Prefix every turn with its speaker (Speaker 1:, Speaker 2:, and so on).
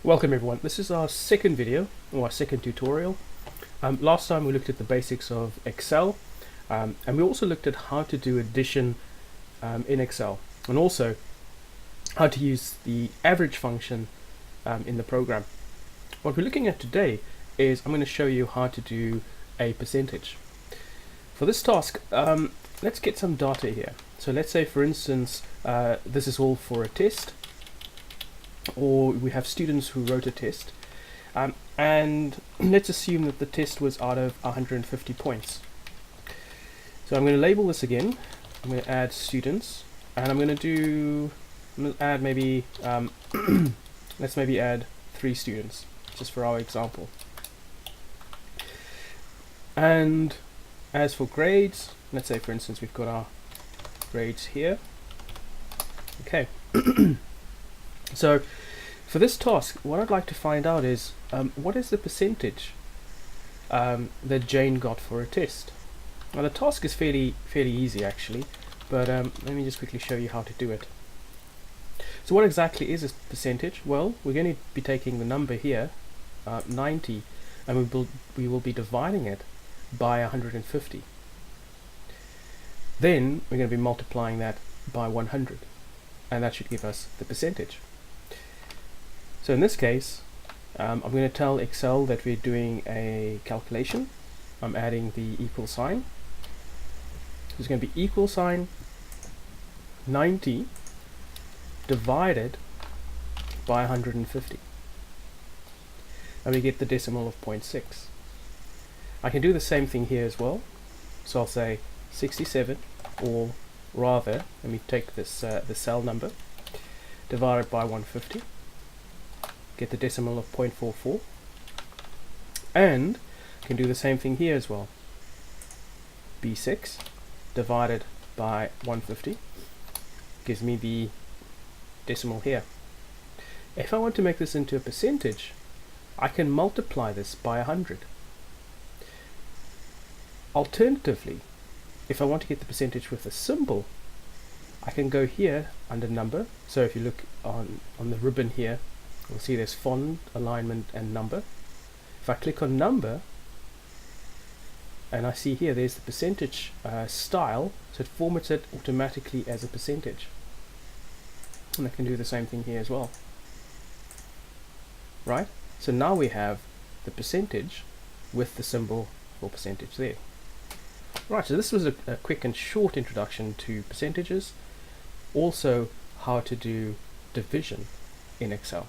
Speaker 1: Welcome everyone. This is our second video, or our second tutorial. Last time we looked at the basics of Excel, and we also looked at how to do addition in Excel, and also how to use the average function in the program. What we're looking at today is I'm going to show you how to do a percentage. For this task, let's get some data here. So let's say, for instance, this is all for a test, or we have students who wrote a test, and let's assume that the test was out of 150 points. So I'm going to label this again. I'm going to add students, and I'm going to add maybe let's maybe add 3 students just for our example. And as for grades, let's say for instance we've got our grades here. Okay. So for this task, what I'd like to find out is what is the percentage that Jane got for a test. Now the task is fairly easy actually, but let me just quickly show you how to do it. So what exactly is a percentage? Well, we're going to be taking the number here, 90, and we will be dividing it by 150. Then we're going to be multiplying that by 100, and that should give us the percentage. So in this case, I'm going to tell Excel that we're doing a calculation. I'm adding the equal sign. So it's going to be equal sign 90 divided by 150. And we get the decimal of 0.6. I can do the same thing here as well. So I'll say 67, or rather, let me take this the cell number, divided by 150. Get the decimal of 0.44, and can do the same thing here as well. B6 divided by 150 gives me the decimal here. If I want to make this into a percentage, I can multiply this by 100. Alternatively, if I want to get the percentage with a symbol, I can go here under number. So if you look on the ribbon here, you'll see there's font, alignment, and number. If I click on number, and I see here there's the percentage style, so it formats it automatically as a percentage. And I can do the same thing here as well. Right? So now we have the percentage with the symbol for percentage there. Right, so this was a quick and short introduction to percentages, also how to do division in Excel.